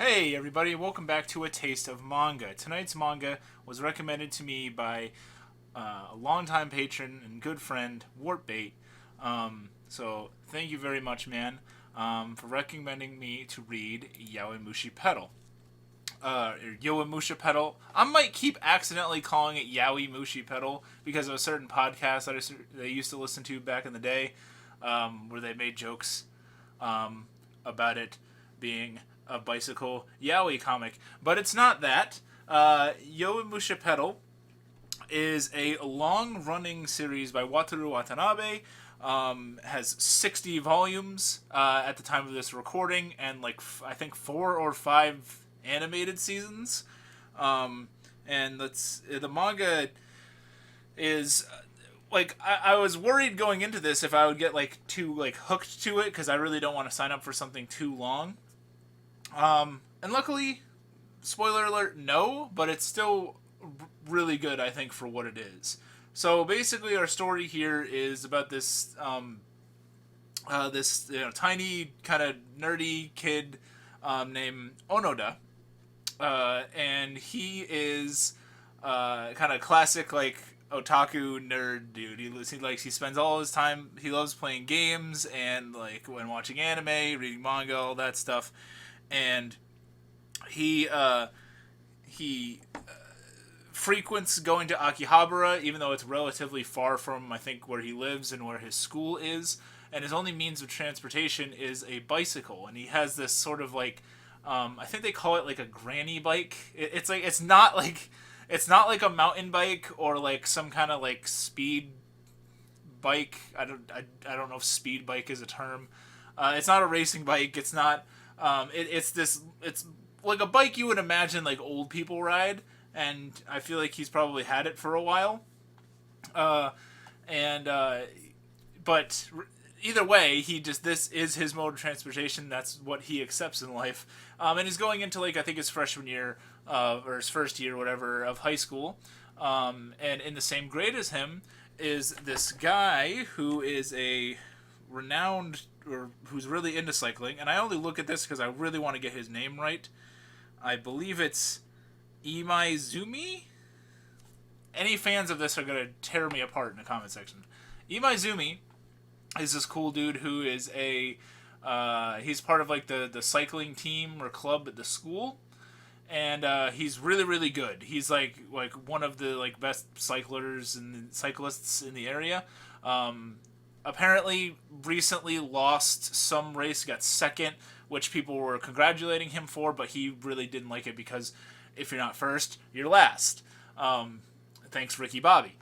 Hey everybody, welcome back to A Taste of Manga. Tonight's manga was recommended to me by a longtime patron and good friend, Warpbait. So thank you very much, man, for recommending me to read Yowamushi Pedal. Or Yowamushi Pedal. I might keep accidentally calling it Yowie Mushi Pedal because of a certain podcast that I used to listen to back in the day, where they made jokes about it being a bicycle yaoi comic, but it's not that. Yowamushi Pedal is a long-running series by Wataru Watanabe. Has 60 volumes at the time of this recording, and I think 4 or 5 animated seasons. And the manga is I was worried going into this if I would get too hooked to it because I really don't want to sign up for something too long. And luckily, spoiler alert, no, but it's still really good, I think, for what it is. So basically, our story here is about this tiny kind of nerdy kid named Onoda, and he is kind of classic otaku nerd dude. He spends all his time. He loves playing games and when watching anime, reading manga, all that stuff, and he frequents going to Akihabara, even though it's relatively far from, I think, where he lives and where his school is. And his only means of transportation is a bicycle. And he has this sort of I think they call it a granny bike. It's not like a mountain bike or some kind of speed bike. I don't know if speed bike is a term. It's not a racing bike. It's not. It's like a bike you would imagine old people ride, and I feel like he's probably had it for a while. And but either way, this is his mode of transportation. That's what he accepts in life. And he's going into I think his freshman year or his first year, whatever, of high school. And in the same grade as him is this guy who is a renowned or who's really into cycling. And I only look at this because I really want to get his name right. I believe it's Imaizumi. Any fans of this are going to tear me apart in the comment section. Imaizumi is this cool dude who is he's part of the cycling team or club at the school, and he's really really good. He's like one of the best cyclists in the area. Apparently recently lost some race, got second, which people were congratulating him for, but he really didn't like it because if you're not first, you're last. Thanks, Ricky Bobby.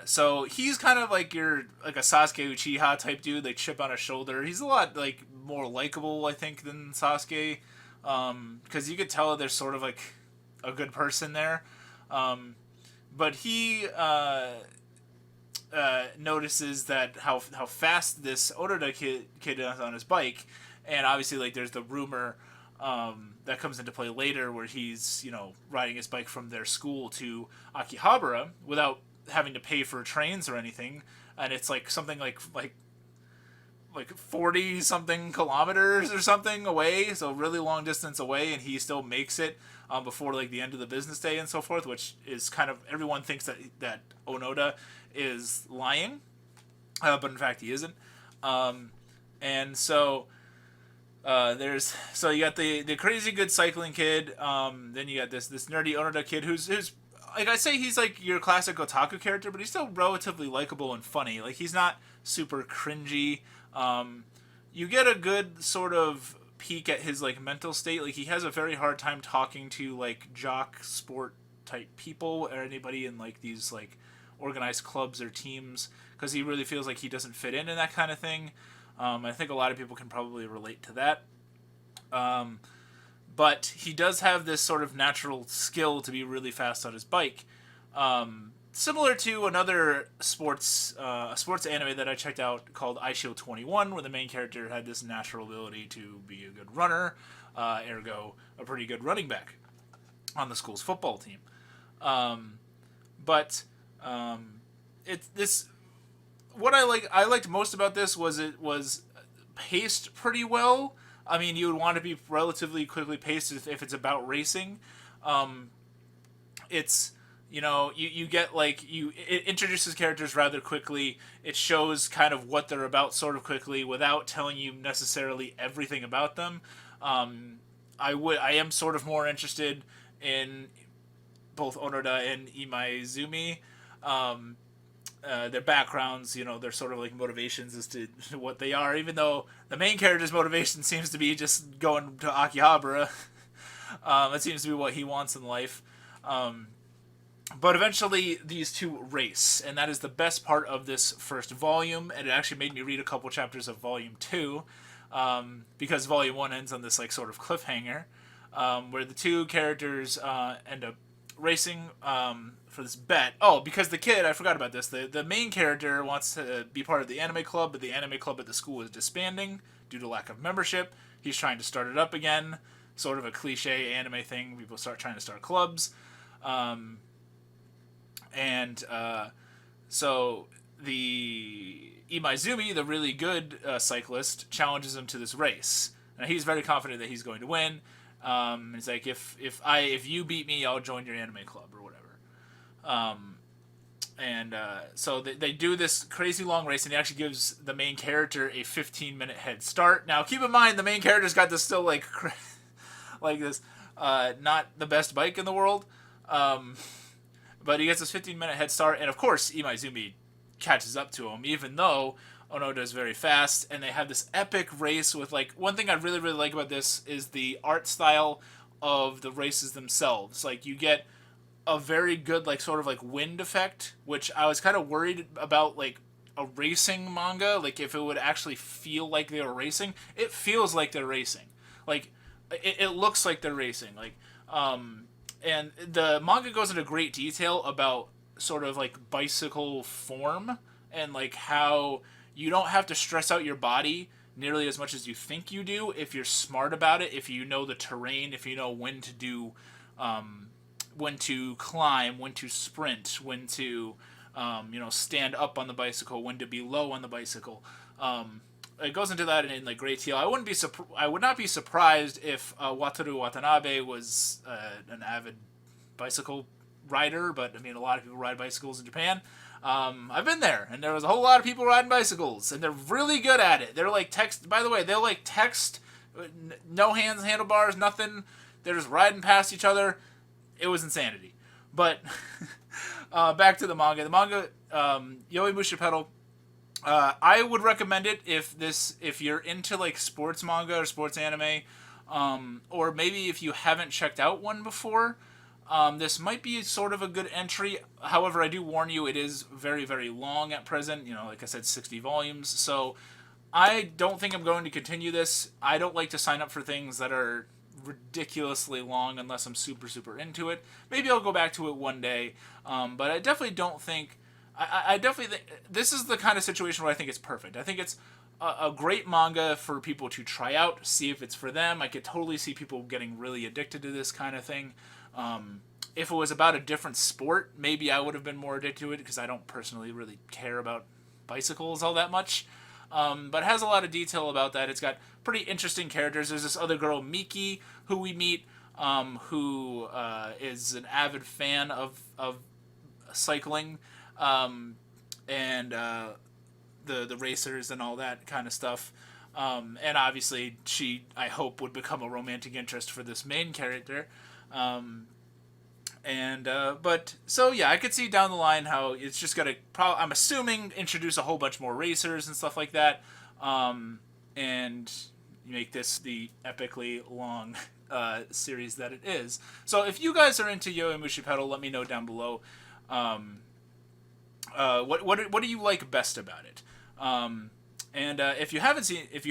So he's kind of like a Sasuke Uchiha type dude, chip on his shoulder. He's a lot more likable, I think, than Sasuke, because you could tell there's sort of a good person there. But he notices that how fast this Onoda kid is on his bike, and obviously there's the rumor that comes into play later where he's riding his bike from their school to Akihabara without having to pay for trains or anything, and it's something like 40 something kilometers or something away, so really long distance away, and he still makes it before the end of the business day and so forth, which is kind of, everyone thinks that Onoda is lying, but in fact he isn't. And so you got the crazy good cycling kid, then you got this nerdy Onoda kid who's I say, he's your classic otaku character, but he's still relatively likable and funny. He's not super cringy. You get a good sort of peek at his mental state. He has a very hard time talking to jock sport type people or anybody in these organized clubs or teams, because he really feels he doesn't fit in that kind of thing. I think a lot of people can probably relate to that. But he does have this sort of natural skill to be really fast on his bike. Similar to another sports anime that I checked out called Aisho 21, where the main character had this natural ability to be a good runner, ergo a pretty good running back on the school's football team. But it's this. What I liked most about this was it was paced pretty well. I mean, you would want to be relatively quickly paced if it's about racing. Um, it's you get like it introduces characters rather quickly. It shows kind of what they're about sort of quickly without telling you necessarily everything about them. Um, I am sort of more interested in both Onoda and Imaizumi. Um, their backgrounds, their sort of like motivations as to what they are. Even though the main character's motivation seems to be just going to Akihabara, it seems to be what he wants in life. Um, but eventually, these two race, and that is the best part of this first volume. And it actually made me read a couple chapters of volume 2, because volume 1 ends on this like sort of cliffhanger, where the two characters end up racing for this bet. Oh, because the kid, I forgot about this. The main character wants to be part of the anime club, but the anime club at the school is disbanding due to lack of membership. He's trying to start it up again. Sort of a cliche anime thing. People start trying to start clubs. Um, and so the Imaizumi, the really good cyclist, challenges him to this race. Now he's very confident that he's going to win. He's like, if you beat me, I'll join your anime club or whatever. So they do this crazy long race, and he actually gives the main character a 15-minute head start. Now keep in mind the main character's got this still like like this not the best bike in the world. But he gets this 15-minute head start, and of course Imaizumi catches up to him, even though Onoda is very fast, and they have this epic race with, like, one thing I really, really like about this is the art style of the races themselves. Like, you get a very good, like, sort of, like, wind effect, which I was kind of worried about, like, a racing manga, like, if it would actually feel like they were racing. It feels like they're racing. Like, it looks like they're racing. Like, and the manga goes into great detail about sort of like bicycle form and like how you don't have to stress out your body nearly as much as you think you do if you're smart about it, if you know the terrain, if you know when to do, when to climb, when to sprint, when to, stand up on the bicycle, when to be low on the bicycle. It goes into that in like great detail. I would not be surprised if Wataru Watanabe was an avid bicycle rider, but I mean a lot of people ride bicycles in Japan. I've been there, and there was a whole lot of people riding bicycles, and they're really good at it. They're like text. By the way, they'll like text, no hands, handlebars, nothing. They're just riding past each other. It was insanity. But back to the manga. The manga, Yowamushi Pedal. I would recommend it if you're into like sports manga or sports anime, or maybe if you haven't checked out one before. This might be sort of a good entry. However, I do warn you, it is very, very long at present. Like I said, 60 volumes. So I don't think I'm going to continue this. I don't like to sign up for things that are ridiculously long unless I'm super, super into it. Maybe I'll go back to it one day. But I definitely don't think... I definitely think this is the kind of situation where I think it's perfect. I think it's a great manga for people to try out, see if it's for them. I could totally see people getting really addicted to this kind of thing. If it was about a different sport, maybe I would have been more addicted to it because I don't personally really care about bicycles all that much. But it has a lot of detail about that. It's got pretty interesting characters. There's this other girl, Miki, who we meet, who is an avid fan of cycling. And the racers and all that kind of stuff. And obviously she, I hope, would become a romantic interest for this main character. But so yeah, I could see down the line how it's just gonna I'm assuming introduce a whole bunch more racers and stuff like that. And make this the epically long series that it is. So if you guys are into Yowamushi Pedal, let me know down below. What do you like best about it? If you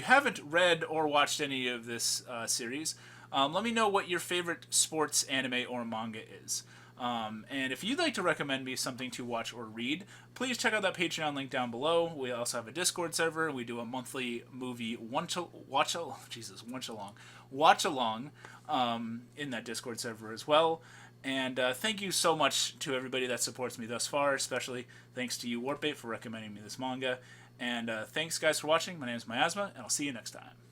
haven't read or watched any of this series, let me know what your favorite sports anime or manga is. And if you'd like to recommend me something to watch or read, please check out that Patreon link down below. We also have a Discord server. We do a monthly movie watch along in that Discord server as well. And thank you so much to everybody that supports me thus far, especially thanks to you, Warpbait, for recommending me this manga. And thanks, guys, for watching. My name is Miasma, and I'll see you next time.